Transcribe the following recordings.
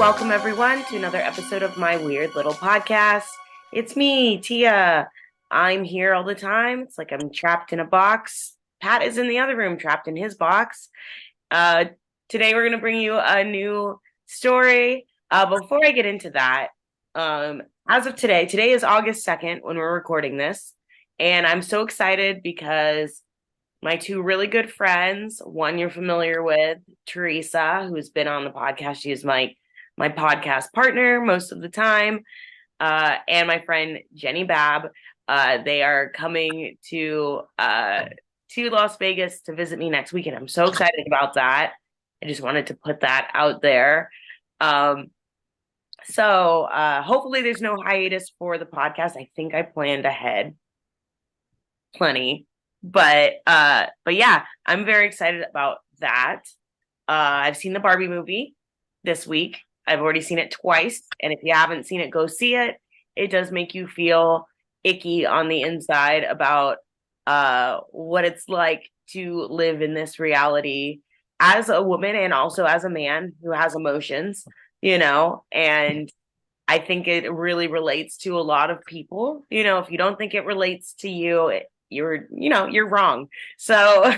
welcome everyone to another episode of my weird little podcast. It's me, Tia. I'm here all the time. It's like I'm trapped in a box. Pat is in the other room, trapped in his box. Uh, Today we're going to bring you a new story. Before I get into that, as of today is August 2nd when we're recording this. And I'm so excited because my two really good friends, one you're familiar with, Teresa, who's been on the podcast. She is my podcast partner most of the time. And my friend Jenny Babb. They are coming to Las Vegas to visit me next weekend. I'm so excited about that. I just wanted to put that out there. So hopefully there's no hiatus for the podcast. I think I planned ahead plenty. But yeah, I'm very excited about that. I've seen the Barbie movie this week. I've already seen it twice. And if you haven't seen it, go see it. It does make you feel icky on the inside about what it's like to live in this reality as a woman and also as a man who has emotions, and I think it really relates to a lot of people. If you don't think it relates to you, you're wrong. So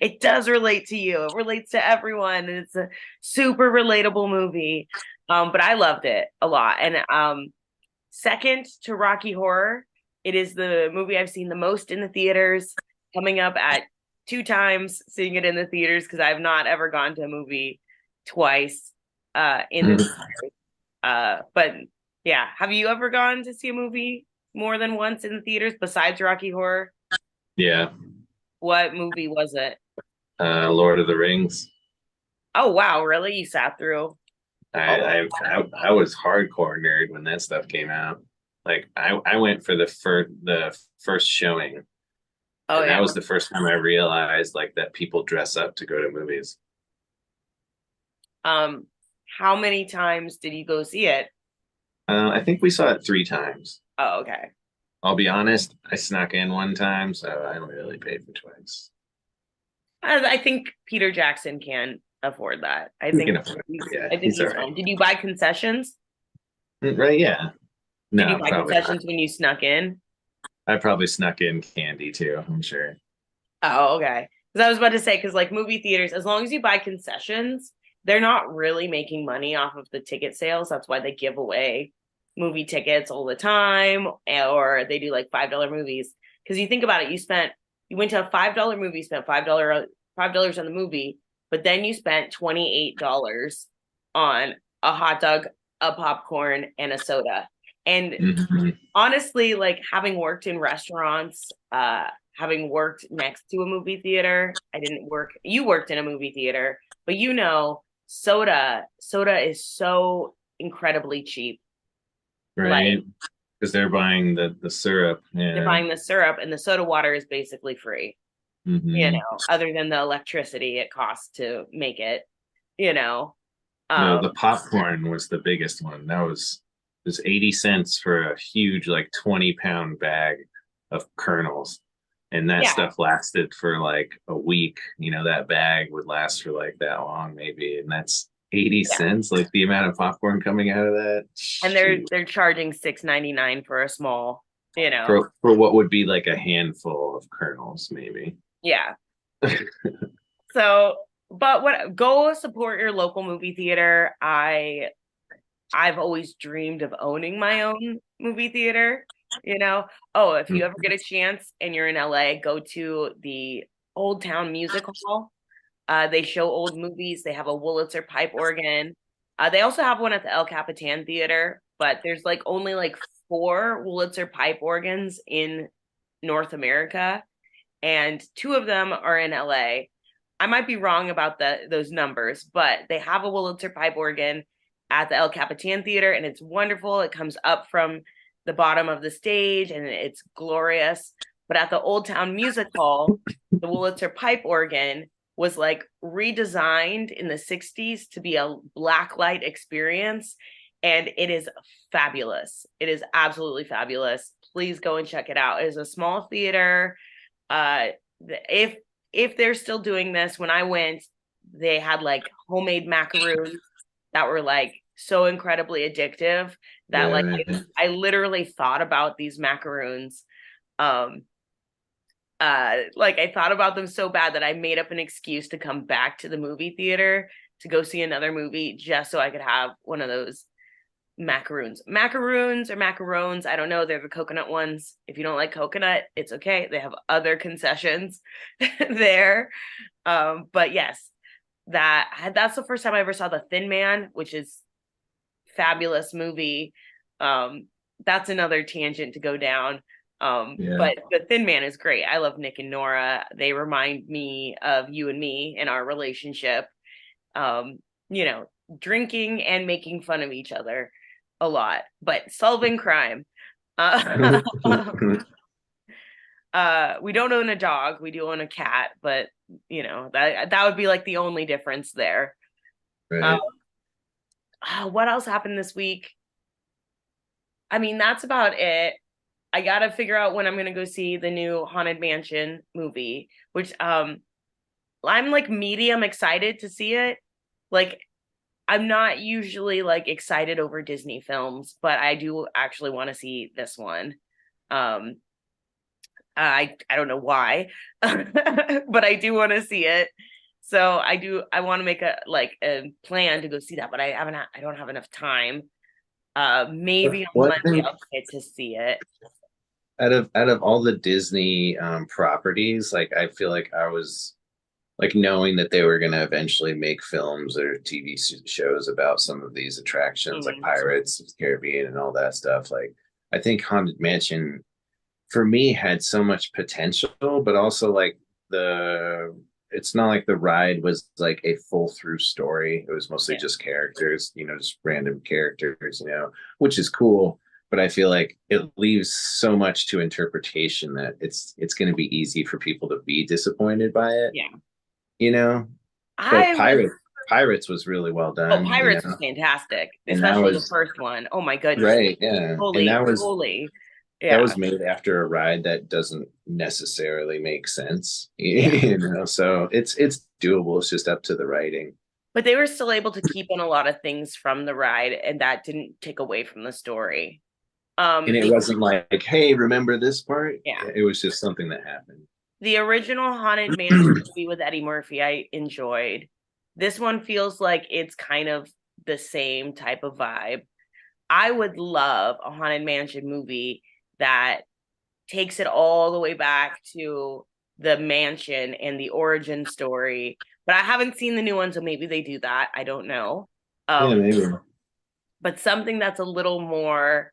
it does relate to you. It relates to everyone. And it's a super relatable movie. But I loved it a lot. And second to Rocky Horror, it is the movie I've seen the most in the theaters, coming up at 2 times seeing it in the theaters because I've not ever gone to a movie twice in the theaters. But yeah, have you ever gone to see a movie more than once in the theaters besides Rocky Horror? Yeah. What movie was it? Lord of the Rings. Oh wow, really? You sat through? I was hardcore nerd when that stuff came out. Like I went for the first showing, Oh and yeah. that was the first time I realized like that people dress up to go to movies. How many times did you go see it? I think we saw it 3 times. Oh, okay. I'll be honest, I snuck in one time, so I don't really pay for twice. I think Peter Jackson can afford that. I He think can afford it. Yeah, I think he's all he's right. fine. Did you buy concessions? Right? Yeah. Did you No, buy probably not. concessions when you snuck in? I probably snuck in candy too, I'm sure. Oh, okay. Because I was about to say, because like movie theaters, as long as you buy concessions, they're not really making money off of the ticket sales. That's why they give away movie tickets all the time, or they do like $5 movies. Because you think about it, you went to a $5 movie, spent $5 on the movie, but then you spent $28 on a hot dog, a popcorn, and a soda. And Mhm. honestly, like having worked in restaurants, having worked next to a movie theater, you worked in a movie theater, but soda is so incredibly cheap. Like Right? Because they're buying the syrup. they're Yeah. buying the syrup and the soda water is basically free, Hmm. other than the electricity it costs to make it, you know. No, Um, the popcorn was the biggest one. That was 80 cents for a huge, like 20-pound bag of kernels. And that yeah. stuff lasted for like a week. That bag would last for like that long, maybe. And that's 80 Yeah. cents, like the amount of popcorn coming out of that. And Shoot. they're charging $6.99 for a small, For what would be like a handful of kernels, maybe. yeah. So, but what go support your local movie theater. I've always dreamed of owning my own movie theater, Oh, if you ever get a chance and you're in LA, go to the Old Town Music Hall. They show old movies. They have a Wurlitzer pipe organ. They also have one at the El Capitan Theater, but there's like only like 4 Wurlitzer pipe organs in North America, and 2 of them are in LA. I might be wrong about those numbers, but they have a Wurlitzer pipe organ at the El Capitan Theater, and it's wonderful. It comes up from the bottom of the stage, and it's glorious. But at the Old Town Music Hall, the Wurlitzer pipe organ was like redesigned in the 60s to be a blacklight experience, and it is fabulous. It is absolutely fabulous. Please go and check it out. It is a small theater. Uh, if they're still doing this, when I went, they had like homemade macaroons that were like so incredibly addictive that like Yeah. I literally thought about these macaroons. Um, like I thought about them so bad that I made up an excuse to come back to the movie theater to go see another movie just so I could have one of those macaroons. Macaroons or macarons, I don't know. They're the coconut ones. If you don't like coconut, it's okay. They have other concessions there. But yes, that's the first time I ever saw The Thin Man, which is fabulous movie. Um, that's another tangent to go down. Yeah. But The Thin Man is great. I love Nick and Nora. They remind me of you and me in our relationship. Um, you know, drinking and making fun of each other a lot, but solving crime. Uh, we don't own a dog. We do own a cat, but you know that would be like the only difference there. Uh, Right. what else happened this week? I mean, that's about it. I gotta figure out when I'm gonna go see the new Haunted Mansion movie, which I'm like medium excited to see it. Like I'm not usually like excited over Disney films, but I do actually want to see this one. Um I don't know why, but I do want to see it. So I want to make a plan to go see that, but I don't have enough time. Maybe on What Monday I'll get to see it. out of all the Disney properties, like I feel like I was like knowing that they were going to eventually make films or TV shows about some of these attractions, like Mm, Pirates of the Caribbean and all that stuff. Like I think Haunted Mansion for me had so much potential, but also like the it's not like the ride was like a full through story. It was mostly yeah. just characters, just random characters, which is cool. But I feel like it leaves so much to interpretation that it's going to be easy for people to be disappointed by it, Yeah. you know. But I was Pirates was really well Oh, done, Pirates was fantastic, and that especially the was first one. Oh my goodness. right, yeah, and Holy, that was holy. that Yeah. was made after a ride that doesn't necessarily make sense, Yeah. so it's doable. It's just up to the writing. But they were still able to keep in a lot of things from the ride, and that didn't take away from the story. And it The wasn't like, hey, remember this part? Yeah, It was just something that happened. the original Haunted Mansion movie with Eddie Murphy, I enjoyed. This one feels like it's kind of the same type of vibe. I would love a Haunted Mansion movie that takes it all the way back to the mansion and the origin story. But I haven't seen the new one, so maybe they do that. I don't know. Yeah, Um, maybe. but something that's a little more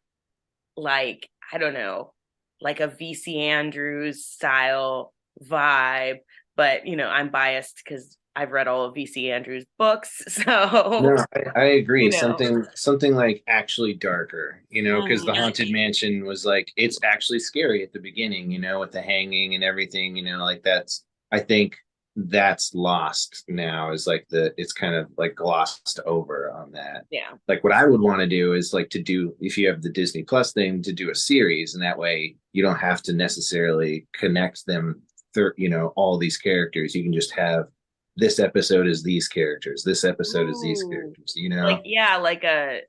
like, I don't know, like a VC Andrews style vibe. But I'm biased because I've read all of VC Andrews' books. So, No, I agree. you know. Something like actually darker, because the Mhm. Haunted Mansion was like it's actually scary at the beginning, with the hanging and everything, like I think that's lost now is like it's kind of like glossed over on that. Yeah. Like what I would want to do is like to do if you have the Disney Plus thing to do a series and that way you don't have to necessarily connect them all these characters. You can just have this episode is these characters. This episode is these Ooh. characters. Like, yeah, like a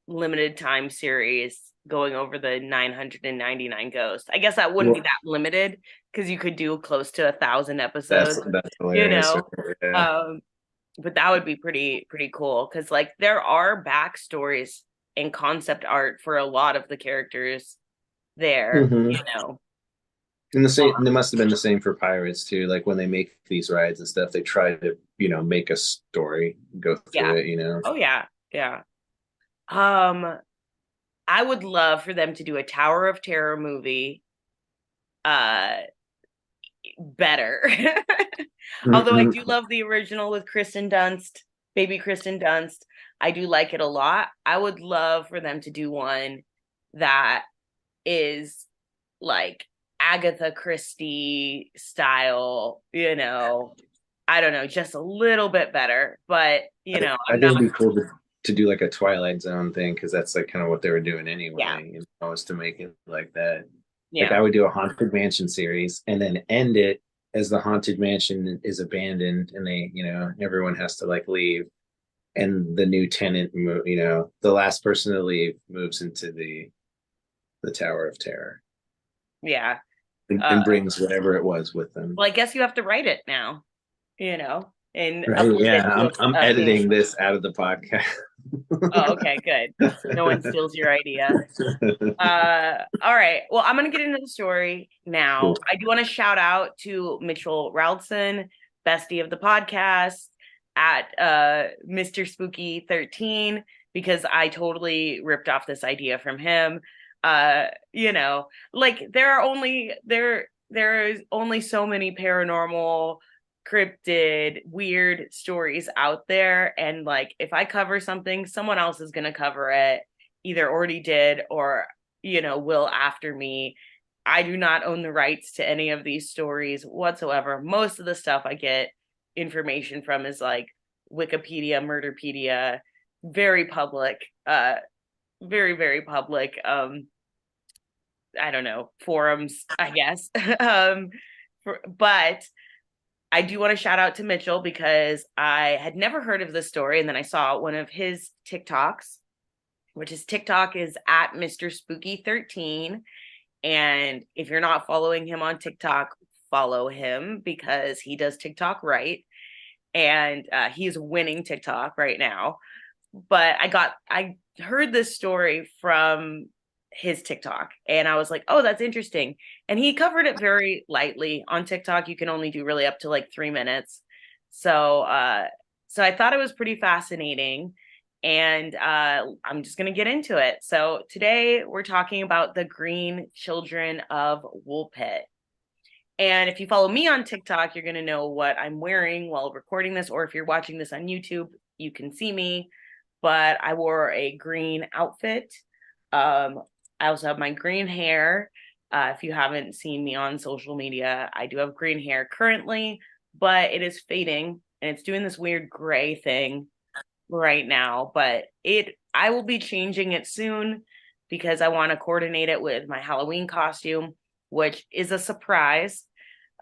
limited time series going over the 999 ghosts. I guess that wouldn't be Well, that limited because you could do close to 1,000 that's episodes, that's you hilarious. know. Yeah. Um, but that would be pretty cool because like there are backstories and concept art for a lot of the characters there, hmm you know. And the same, and it must have been the same for Pirates too. Like when they make these rides and stuff, they try to, make a story, go Yeah. through it. Oh yeah. Yeah. Um, I would love for them to do a Tower of Terror movie. Better. Although I Mhm. do love the original with Kristen Dunst, baby Kristen Dunst. I do like it a lot. I would love for them to do one that is like Agatha Christie style, I don't know, just a little bit better. But, I I'm think it'd not, be cool to do like a Twilight Zone thing because that's like kind of what they were doing yeah, anyway, is to make it like that. Like yeah, I would do a Haunted Mansion series and then end it as the Haunted Mansion is abandoned and they, everyone has to like leave. and the new tenant, the last person to leave moves into the Tower of Terror Yeah. and brings whatever it was with them. Well, I guess you have to write it now, and Right? upload it Yeah, to I'm a editing fantasy. this out of the podcast. Oh, okay, good. So no one steals your idea. All right. Well, I'm gonna get into the story now. Cool. I do want to shout out to Mitchell Raldson, bestie of the podcast, at Mr. Spooky 13, because I totally ripped off this idea from him. Like there is only so many paranormal, cryptid, weird stories out there, and like if I cover something, someone else is gonna cover it, either already did or will after me. I do not own the rights to any of these stories whatsoever. Most of the stuff I get information from is like Wikipedia, Murderpedia, very public, very, very public. I don't know, forums, I guess. But I do want to shout out to Mitchell because I had never heard of this story. And then I saw one of his TikToks, which his TikTok is at Mr. Spooky 13. And if you're not following him on TikTok, follow him because he does TikTok right. And he's winning TikTok right now. But I heard this story from his TikTok and I was like, oh, that's interesting. And he covered it very lightly. On TikTok, you can only do really up to like 3 minutes. So I thought it was pretty fascinating. And I'm just gonna get into it. So today we're talking about the Green Children of Woolpit. And if you follow me on TikTok, you're gonna know what I'm wearing while recording this, or if you're watching this on YouTube, you can see me. But I wore a green outfit. I also have my green hair. If you haven't seen me on social media, I do have green hair currently, but it is fading and it's doing this weird gray thing right now. But I will be changing it soon because I want to coordinate it with my Halloween costume, which is a surprise.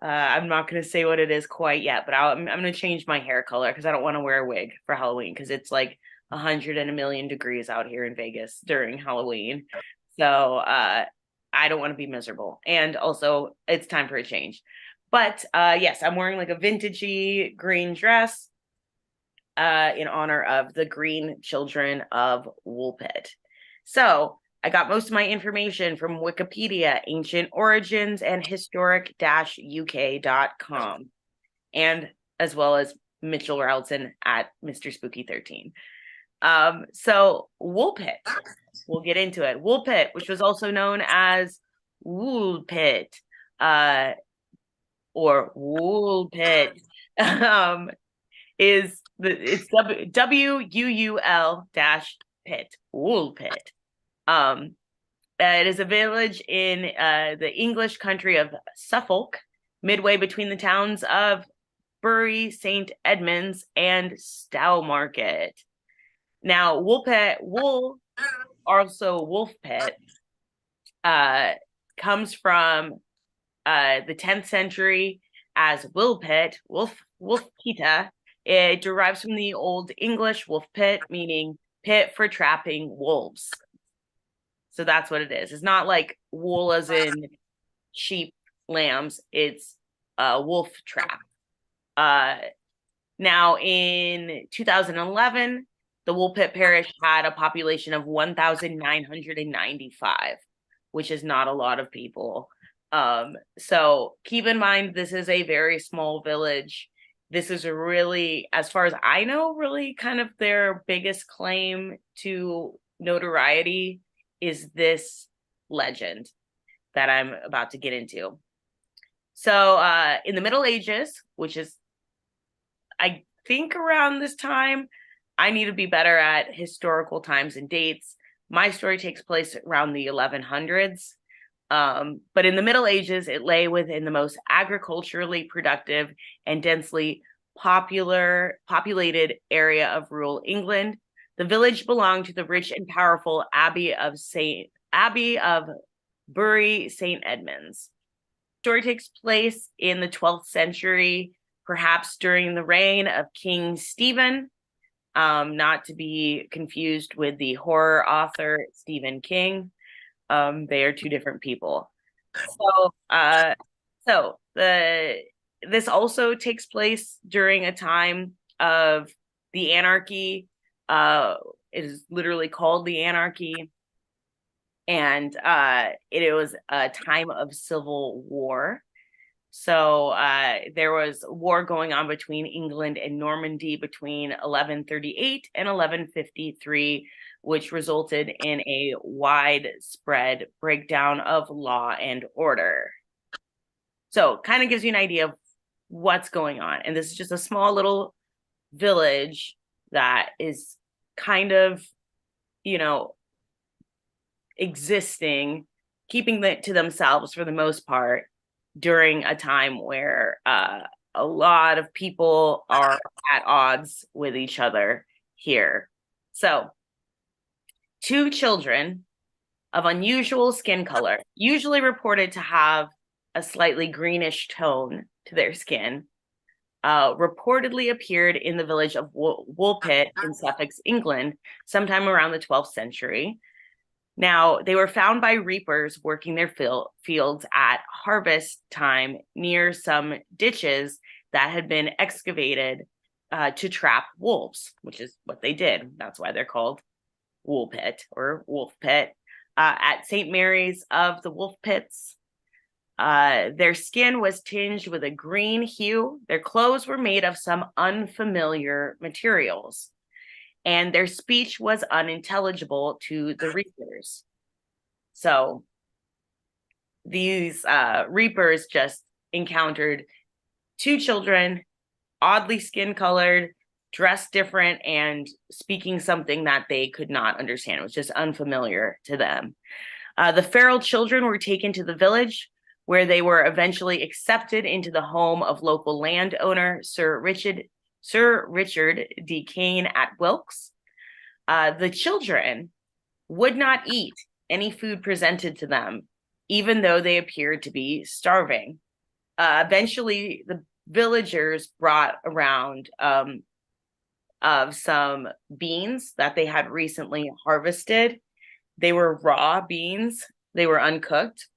I'm not going to say what it is quite yet, but I'm going to change my hair color because I don't want to wear a wig for Halloween because it's like 100 and a million degrees out here in Vegas during Halloween. So I don't want to be miserable. And also, it's time for a change. But yes, I'm wearing like a vintagey green dress in honor of the Green Children of Woolpit. So I got most of my information from Wikipedia, Ancient Origins, and historic-uk.com, and as well as Mitchell Raldson at Mr. Spooky 13. So Woolpit, we'll get into it. Woolpit, which was also known as Woolpit, or Woolpit, it's WUUL dash pit, Woolpit. It is a village in the English country of Suffolk, midway between the towns of Bury St. Edmunds and Stowmarket. Now, wool, also wolf pit, comes from the 10th century as Wilpit, Wolfpita. It derives from the Old English wolf pit, meaning pit for trapping wolves. So that's what it is. It's not like wool as in sheep, lambs. It's a wolf trap. Now, in 2011, the Woolpit parish had a population of 1,995, which is not a lot of people. So keep in mind, this is a very small village. This is really, as far as I know, really kind of their biggest claim to notoriety is this legend that I'm about to get into. So in the Middle Ages, which is, I think, around this time, I need to be better at historical times and dates. My story takes place around the 1100s. But in the Middle Ages, it lay within the most agriculturally productive and densely populated area of rural England. The village belonged to the rich and powerful Abbey of Bury St. Edmunds. The story takes place in the 12th century, perhaps during the reign of King Stephen. not to be confused with the horror author Stephen King. They are two different people. So this also takes place during a time of the anarchy. It is literally called the anarchy, and it was a time of civil war. So there was war going on between England and Normandy between 1138 and 1153, which resulted in a widespread breakdown of law and order. So kind of gives you an idea of what's going on. And this is just a small little village that is kind of, existing, keeping it to themselves for the most part during a time where a lot of people are at odds with each other here. So, two children of unusual skin color, usually reported to have a slightly greenish tone to their skin, reportedly appeared in the village of Woolpit in Suffolk, England, sometime around the 12th century. Now, they were found by reapers working their fields at harvest time near some ditches that had been excavated to trap wolves, which is what they did. That's why they're called Woolpit or Wolf Pit. At St. Mary's of the Wolf Pits, their skin was tinged with a green hue. Their clothes were made of some unfamiliar materials, and their speech was unintelligible to the reapers. So these reapers just encountered two children, oddly skin colored, dressed different, and speaking something that they could not understand. It was just unfamiliar to them. The feral children were taken to the village, where they were eventually accepted into the home of local landowner Sir Richard D. Kane at Wilkes. The children would not eat any food presented to them, even though they appeared to be starving. Eventually, the villagers brought around of some beans that they had recently harvested. They were raw beans. They were uncooked.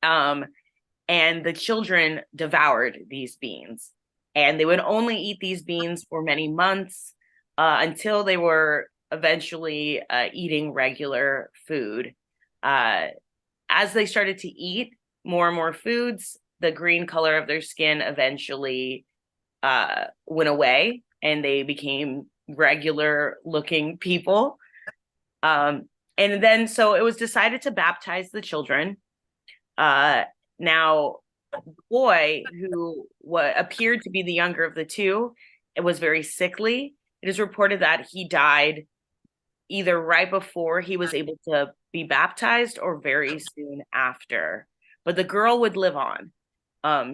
And the children devoured these beans. And they would only eat these beans for many months until they were eventually eating regular food. As they started to eat more and more foods, the green color of their skin eventually went away, and they became regular looking people. And then so it was decided to baptize the children. Now, the boy who appeared to be the younger of the two, it was very sickly. It is reported that he died either right before he was able to be baptized or very soon after. But the girl would live on.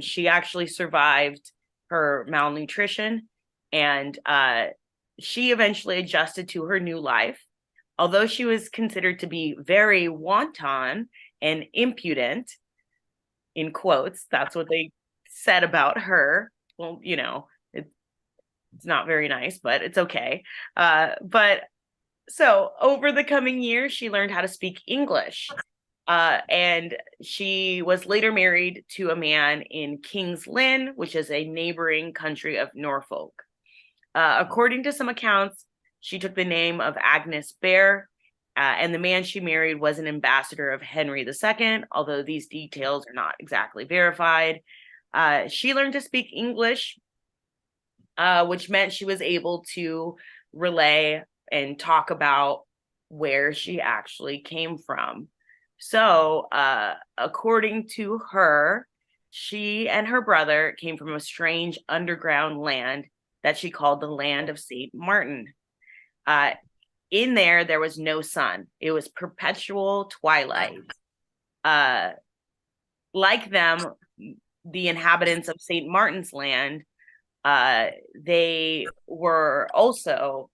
She actually survived her malnutrition, and she eventually adjusted to her new life. Although she was considered to be very wanton and impudent, in quotes, that's what they said about her. Well, it's not very nice, but it's okay. But so over the coming years, she learned how to speak English. And she was later married to a man in King's Lynn, which is a neighboring country of Norfolk. According to some accounts, she took the name of Agnes Bear, and the man she married was an ambassador of Henry II, although these details are not exactly verified. She learned to speak English, which meant she was able to relay and talk about where she actually came from. So, according to her, she and her brother came from a strange underground land that she called the Land of St. Martin. In there was no sun. It was perpetual twilight. Like them, the inhabitants of St. Martin's Land, they were also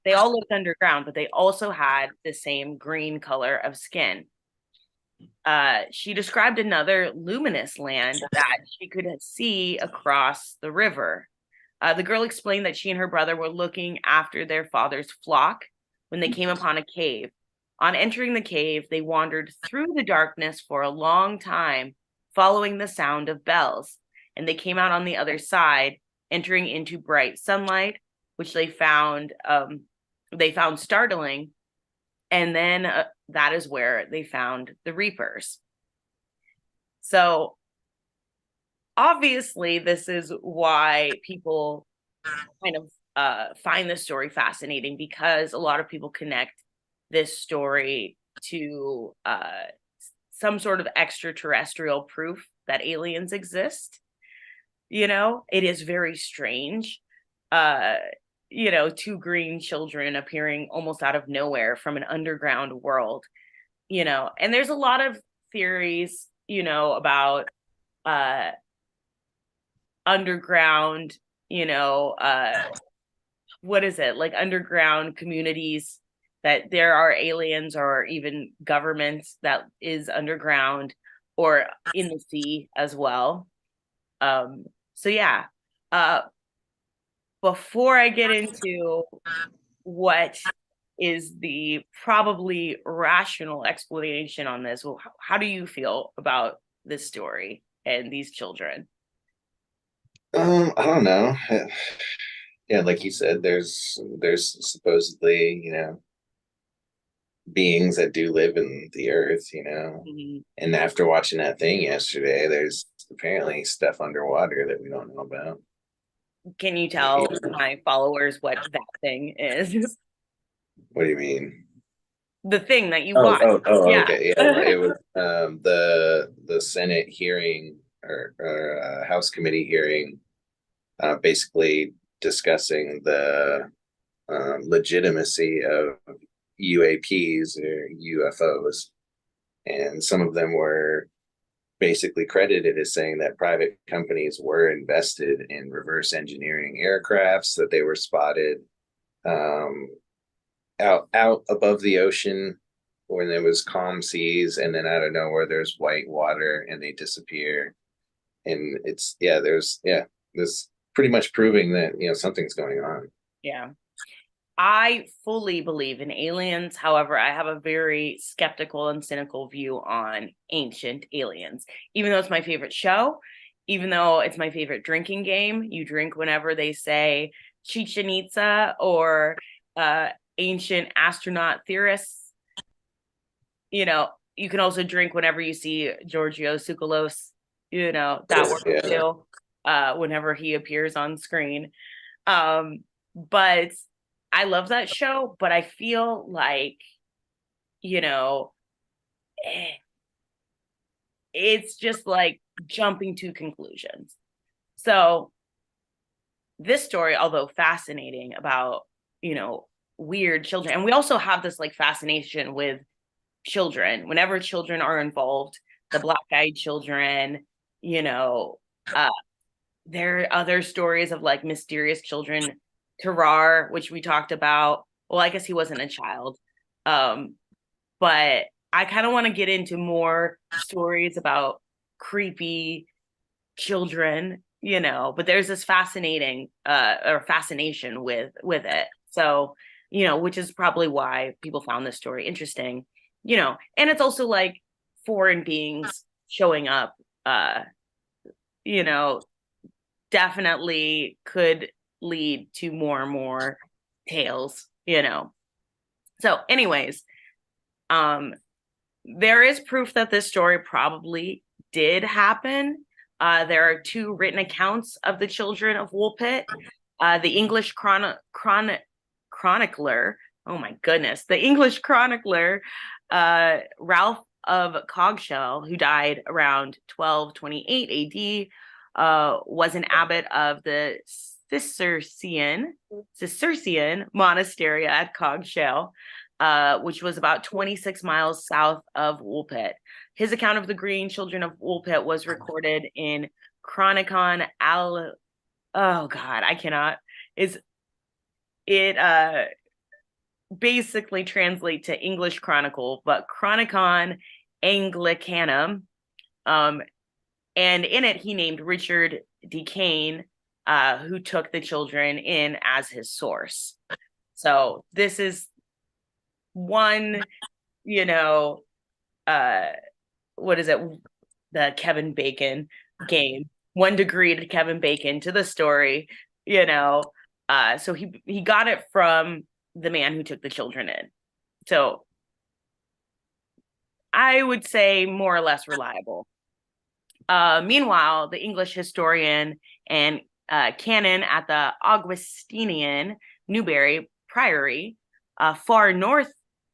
they all lived underground, but they also had the same green color of skin. She described another luminous land that she could see across the river. The girl explained that she and her brother were looking after their father's flock when they came upon a cave. On entering the cave, they wandered through the darkness for a long time, following the sound of bells, and they came out on the other side, entering into bright sunlight, which they found startling. And then that is where they found the Reapers. So obviously, this is why people kind of find this story fascinating, because a lot of people connect this story to some sort of extraterrestrial proof that aliens exist. It is very strange. Two green children appearing almost out of nowhere from an underground world, and there's a lot of theories, about underground, what is it, like underground communities, that there are aliens or even governments that is underground or in the sea as well. So yeah. Before I get into what is the probably rational explanation on this, well, how do you feel about this story and these children? I don't know. Yeah, like you said, there's supposedly, beings that do live in the earth, Mhm. And after watching that thing yesterday, there's apparently stuff underwater that we don't know about. Can you Maybe. tell my followers what that thing is? What do you mean? The thing that you Oh, watch. oh, oh, Yeah. okay. Yeah, it was the Senate hearing or House committee hearing, basically discussing the legitimacy of UAPs or UFOs, and some of them were basically credited as saying that private companies were invested in reverse engineering aircrafts, that they were spotted um, out above the ocean when there was calm seas, and then out of nowhere there's white water and they disappear. And it's this pretty much proving that something's going on. Yeah. I fully believe in aliens. However, I have a very skeptical and cynical view on Ancient Aliens. Even though it's my favorite show, even though it's my favorite drinking game, you drink whenever they say Chichen Itza or ancient astronaut theorists. You can also drink whenever you see Giorgio Tsoukalos. That works Yeah. too, whenever he appears on screen. But I love that show, but I feel like, you know, eh, it's just like jumping to conclusions. So this story, although fascinating about, weird children, and we also have this like fascination with children. Whenever children are involved, the black-eyed children, you know, uh, there are other stories of like mysterious children. Terrar, which we talked about. Well, I guess he wasn't a child. Um, but I kind of want to get into more stories about creepy children, but there's this fascinating or fascination with it. So, which is probably why people found this story interesting, and it's also like foreign beings showing up, you know, definitely could lead to more and more tales. So, anyways, um, there is proof that this story probably did happen. There are two written accounts of the children of Woolpit. The English chronicler, oh my goodness, the English chronicler, Ralph of Cogshell, who died around 1228 AD, was an abbot of the Cistercian monastery at Cogshell, which was about 26 miles south of Woolpit. His account of the Green Children of Woolpit was recorded in Chronicon Al. Oh God, I cannot. Is it basically translate to English Chronicle, but Chronicon Anglicanum. And in it, he named Richard Decane who took the children in as his source. So this is one, you know, what is it? The Kevin Bacon game. 1 degree to Kevin Bacon to the story, you know. So he got it from the man who took the children in. So I would say more or less reliable. Meanwhile, the English historian and canon at the Augustinian Newbury Priory, far north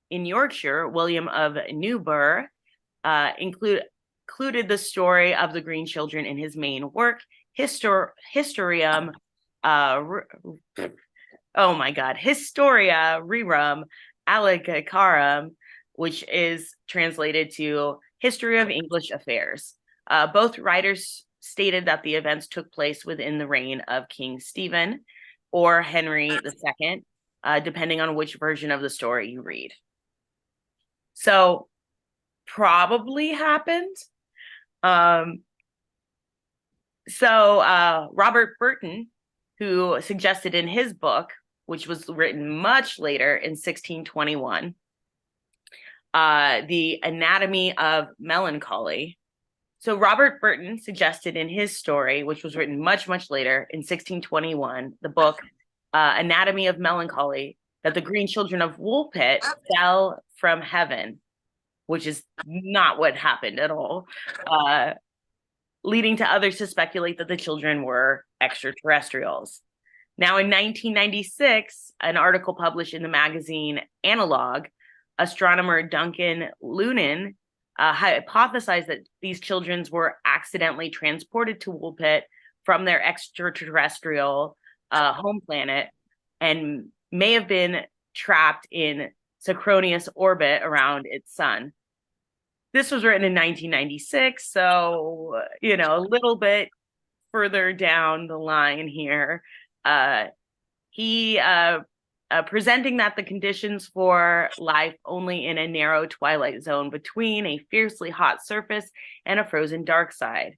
in Yorkshire, William of Newburgh, included the story of the Green Children in his main work, Historiam. Oh my God, Historia Rerum Allegoricarum, which is translated to History of English Affairs. Both writers stated that the events took place within the reign of King Stephen or Henry II, depending on which version of the story you read. So probably happened. Robert Burton, who suggested in his book, which was written much later in 1621, The Anatomy of Melancholy. So Robert Burton suggested in his story, which was written much, much later in 1621, the book Anatomy of Melancholy, that the Green Children of Woolpit fell from heaven, which is not what happened at all, leading to others to speculate that the children were extraterrestrials. Now, in 1996, an article published in the magazine Analog, astronomer Duncan Lunan hypothesized that these children were accidentally transported to Woolpit from their extraterrestrial home planet and may have been trapped in synchronous orbit around its sun. This was written in 1996, so, a little bit further down the line here. He presenting that the conditions for life only in a narrow twilight zone between a fiercely hot surface and a frozen dark side.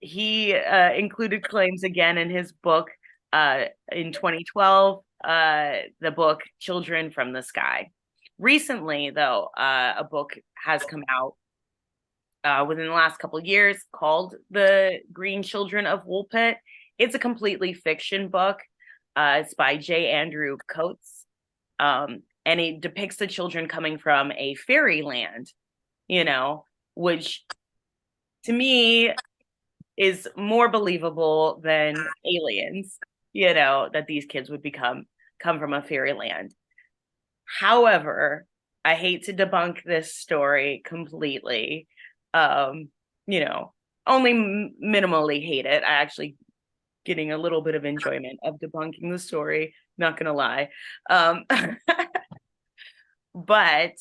He included claims again in his book in 2012, the book Children from the Sky. Recently, though, a book has come out within the last couple of years called The Green Children of Woolpit. It's a completely fiction book. It's by J. Andrew Coates. And it depicts the children coming from a fairyland, which to me is more believable than aliens, that these kids would come from a fairyland. However, I hate to debunk this story completely. Only minimally hate it. I actually getting a little bit of enjoyment of debunking the story, not gonna lie. But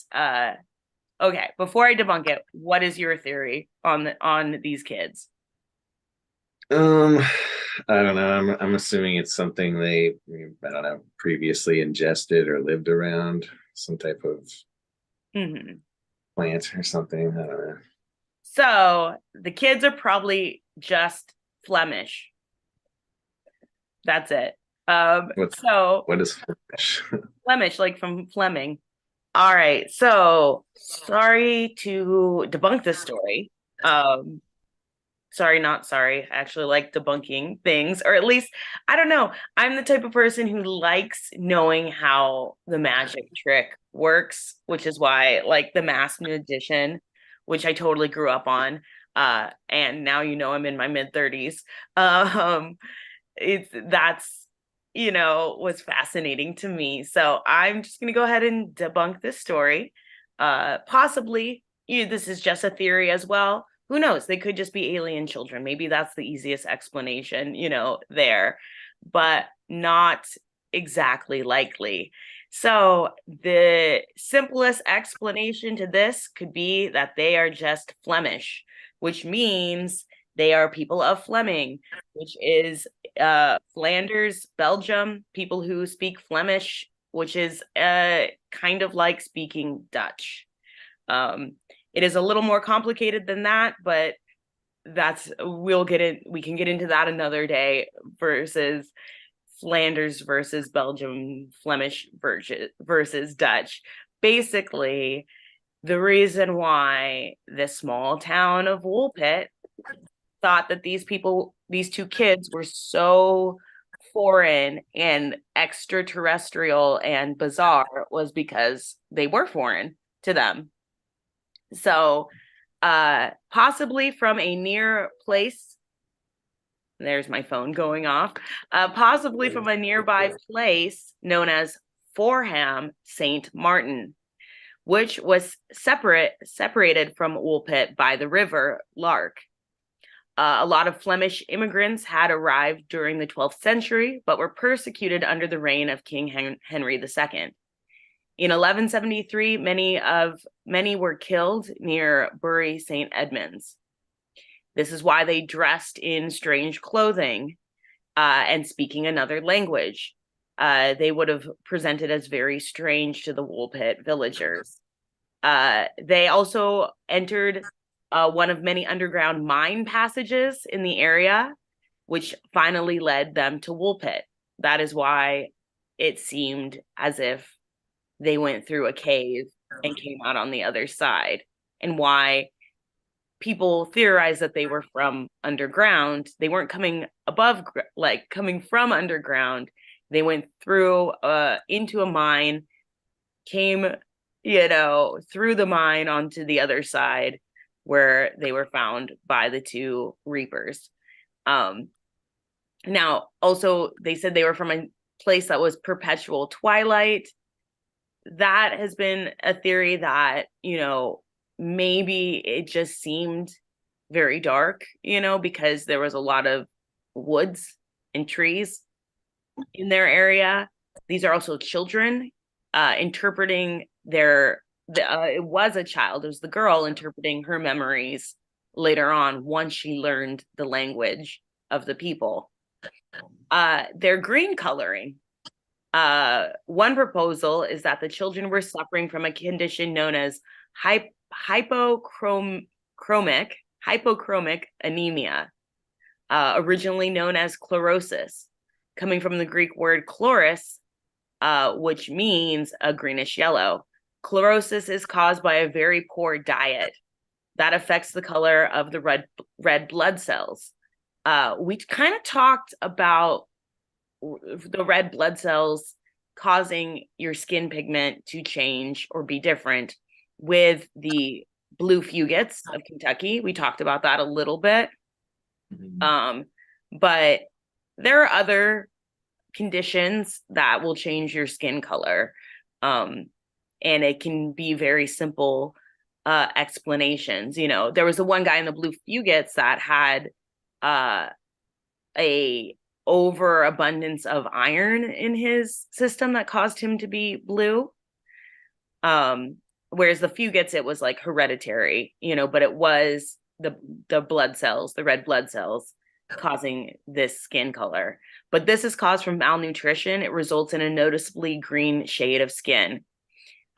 okay, before I debunk it, what is your theory on these kids? I don't know. I'm assuming it's something they, I don't know, previously ingested or lived around, some type of plant or something. I don't know. So the kids are probably just Flemish. That's it. What is Flemish? Flemish, like from Fleming. All right. So sorry to debunk this story. Sorry, not sorry. I actually like debunking things, or at least, I don't know. I'm the type of person who likes knowing how the magic trick works, which is why, like, the Masked Magician, which I totally grew up on, and now I'm in my mid-30s. Was fascinating to me. So I'm just gonna go ahead and debunk this story. Possibly, this is just a theory as well. Who knows? They could just be alien children. Maybe that's the easiest explanation, there, but not exactly likely. So the simplest explanation to this could be that they are just Flemish, which means they are people of Fleming, which is Flanders, Belgium, people who speak Flemish, which is kind of like speaking Dutch. It is a little more complicated than that, but we can get into that another day, versus Flanders versus Belgium, Flemish versus Dutch. Basically, the reason why the small town of Woolpit thought that these two kids were so foreign and extraterrestrial and bizarre was because they were foreign to them. So, possibly from a near place, there's my phone going off, possibly from a nearby place known as Forham St. Martin, which was separated from Woolpit by the river Lark. A lot of Flemish immigrants had arrived during the 12th century, but were persecuted under the reign of King Henry II. In 1173, many were killed near Bury St. Edmunds. This is why they dressed in strange clothing and speaking another language. They would have presented as very strange to the Woolpit villagers. They also entered one of many underground mine passages in the area, which finally led them to Woolpit. That is why it seemed as if they went through a cave and came out on the other side, and why people theorize that they were from underground. They weren't coming coming from underground. They went through into a mine, came, through the mine onto the other side, where they were found by the two reapers. Now, also, they said they were from a place that was perpetual twilight. That has been a theory that, maybe it just seemed very dark, because there was a lot of woods and trees in their area. These are also children interpreting it was a child, it was the girl interpreting her memories later on once she learned the language of the people. Their green coloring. One proposal is that the children were suffering from a condition known as hypochromic anemia, originally known as chlorosis, coming from the Greek word chloris, which means a greenish yellow. Chlorosis is caused by a very poor diet that affects the color of the red blood cells. We kind of talked about the red blood cells causing your skin pigment to change or be different with the blue fugates of Kentucky. We talked about that a little bit. Mm-hmm. But there are other conditions that will change your skin color. And it can be very simple explanations. There was the one guy in the blue fugates that had a overabundance of iron in his system that caused him to be blue. Whereas the fugates, it was like hereditary, but it was the blood cells, the red blood cells, causing this skin color. But this is caused from malnutrition. It results in a noticeably green shade of skin.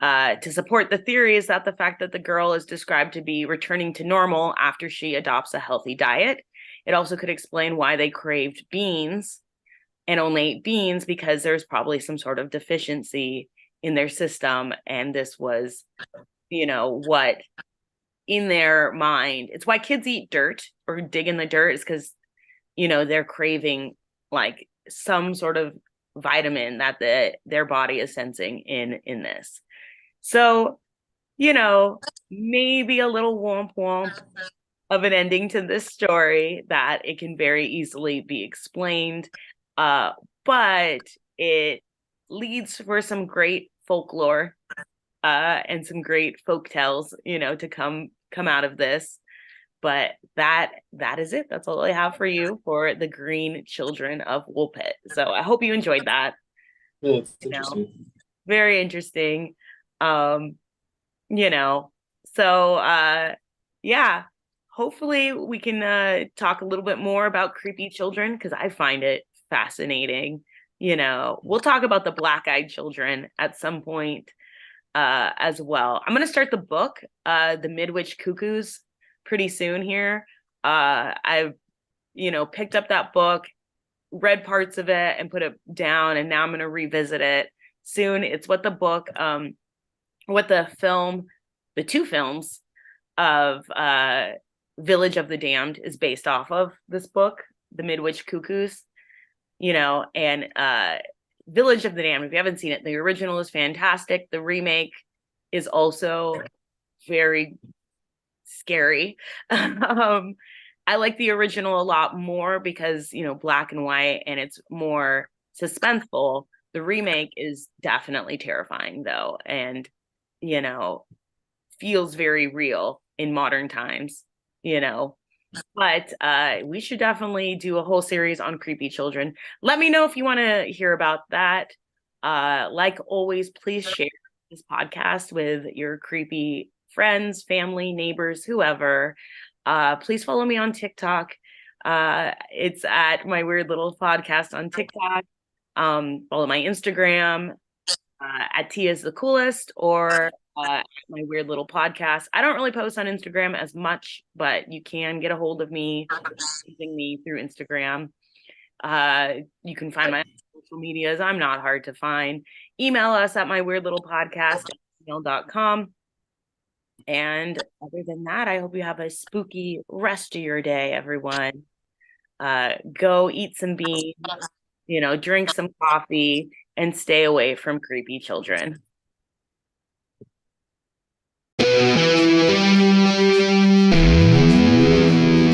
To support the theory is that the fact that the girl is described to be returning to normal after she adopts a healthy diet. It also could explain why they craved beans and only ate beans, because there's probably some sort of deficiency in their system. And this was, what in their mind, it's why kids eat dirt or dig in the dirt, is because, they're craving like some sort of vitamin that their body is sensing in this. So, maybe a little womp womp of an ending to this story that it can very easily be explained. But it leads for some great folklore and some great folk tales, to come out of this. But that is it. That's all I have for you for the Green Children of Woolpit. So I hope you enjoyed that. Yeah, it's interesting. Very interesting. Yeah, hopefully we can talk a little bit more about creepy children, because I find it fascinating. We'll talk about the black-eyed children at some point as well. I'm going to start the book, The Midwich Cuckoos, pretty soon here. I've, picked up that book, read parts of it and put it down, and now I'm going to revisit it soon. It's what the two films of Village of the Damned is based off of this book, The Midwich Cuckoos, and Village of the Damned, if you haven't seen it, the original is fantastic. The remake is also very scary. I like the original a lot more because, black and white, and it's more suspenseful. The remake is definitely terrifying though, and, feels very real in modern times, but we should definitely do a whole series on creepy children. Let me know if you want to hear about that. Like always, please share this podcast with your creepy friends, family, neighbors, whoever. Please follow me on TikTok. It's at My Weird Little Podcast on TikTok. Follow my Instagram at Tia's the Coolest, or My Weird Little Podcast. I don't really post on Instagram as much, but you can get a hold of me using me through Instagram. You can find my social medias. I'm not hard to find. Email us at myweirdlittlepodcast@gmail.com. And other than that, I hope you have a spooky rest of your day, everyone. Go eat some beans, drink some coffee, and stay away from creepy children.